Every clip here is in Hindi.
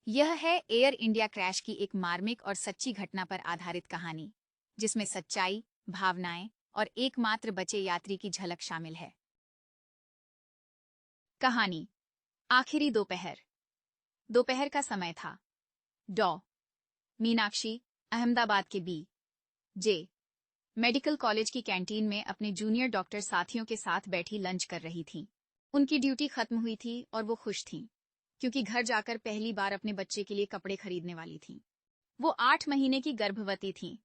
यह है एयर इंडिया क्रैश की एक मार्मिक और सच्ची घटना पर आधारित कहानी, जिसमें सच्चाई, भावनाएं और एकमात्र बचे यात्री की झलक शामिल है। कहानी। आखिरी दोपहर। दोपहर का समय था। डॉ मीनाक्षी अहमदाबाद के जे मेडिकल कॉलेज की कैंटीन में अपने जूनियर डॉक्टर साथियों के साथ बैठी लंच कर रही थीं। उनकी ड्यूटी खत्म हुई थी और वो खुश थीं, क्योंकि घर जाकर पहली बार अपने बच्चे के लिए कपड़े खरीदने वाली थीं। वो 8 महीने की गर्भवती थीं।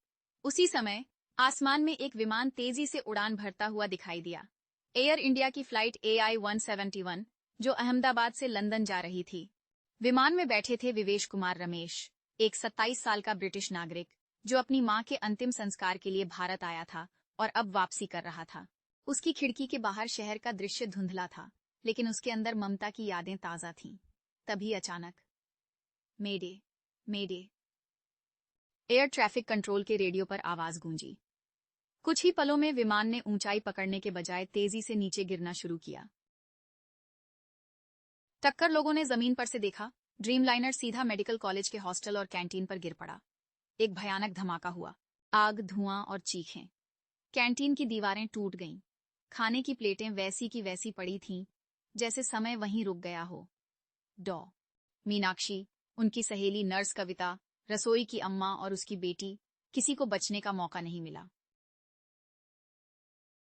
उसी समय आसमान में एक विमान तेजी से उड़ान भरता हुआ दिखाई दिया। एयर इंडिया की फ्लाइट AI-171, जो अहमदाबाद से लंदन जा रही थी। विमान में बैठे थे विवेश कुमार रमेश, एक 27 साल का ब्रिटिश नागरिक, जो अपनी मां के अंतिम संस्कार के लिए भारत आया था और अब वापसी कर रहा था। उसकी खिड़की के बाहर शहर का दृश्य धुंधला था, लेकिन उसके अंदर ममता की यादें ताजा थीं। तभी अचानक मेडे, मेडे। एयर ट्रैफिक कंट्रोल के रेडियो पर आवाज गूंजी। कुछ ही पलों में विमान ने ऊंचाई पकड़ने के बजाय तेजी से नीचे गिरना शुरू किया। टक्कर लोगों ने जमीन पर से देखा। ड्रीमलाइनर सीधा मेडिकल कॉलेज के हॉस्टल और कैंटीन पर गिर पड़ा। एक भयानक धमाका हुआ। आग, धुआं और चीखें। कैंटीन की दीवारें टूट गईं। खाने की प्लेटें वैसी की वैसी पड़ी थीं, जैसे समय वहीं रुक गया हो। डॉ मीनाक्षी, उनकी सहेली नर्स कविता, रसोई की अम्मा और उसकी बेटी, किसी को बचने का मौका नहीं मिला।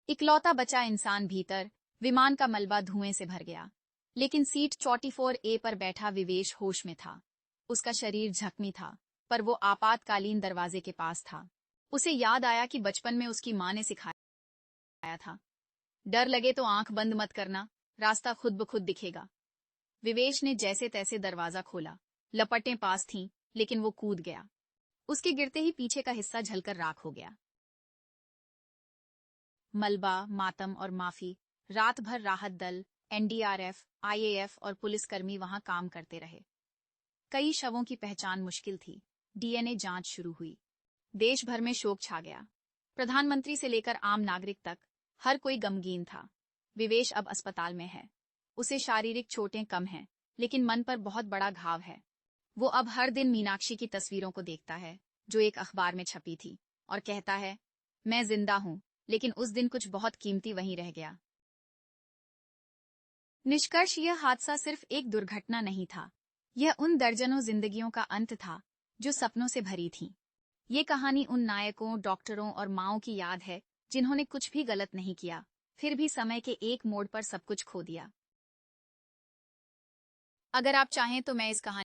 इकलौता बचा इंसान भीतर। विमान का मलबा धुएं से भर गया, लेकिन सीट 44A पर बैठा विवेश होश में था। उसका शरीर जख्मी था, पर वो आपातकालीन दरवाजे के पास था। उसे याद आया कि बचपन में उसकी मां ने सिखाया था, डर लगे तो आंख बंद मत करना, रास्ता खुद ब खुद दिखेगा। विवेश ने जैसे तैसे दरवाजा खोला। लपटें पास थीं, लेकिन वो कूद गया। उसके गिरते ही पीछे का हिस्सा झलकर राख हो गया। मलबा, मातम और माफी। रात भर राहत दल, NDRF, IAF और पुलिसकर्मी वहां काम करते रहे। कई शवों की पहचान मुश्किल थी। DNA जांच शुरू हुई। देश भर में शोक छा गया। प्रधानमंत्री से लेकर आम नागरिक तक हर कोई गमगीन था। विवेश अब अस्पताल में है। उसे शारीरिक चोटें कम हैं, लेकिन मन पर बहुत बड़ा घाव है। वो अब हर दिन मीनाक्षी की तस्वीरों को देखता है, जो एक अखबार में छपी थी, और कहता है, मैं जिंदा हूं, लेकिन उस दिन कुछ बहुत कीमती वहीं रह गया। निष्कर्ष, यह हादसा सिर्फ एक दुर्घटना नहीं था। यह उन दर्जनों जिंदगियों का अंत था, जो सपनों से भरी थीं। ये कहानी उन नायकों, डॉक्टरों और माँओं की याद है, जिन्होंने कुछ भी गलत नहीं किया, फिर भी समय के एक मोड़ पर सब कुछ खो दिया। अगर आप चाहें तो मैं इस कहानी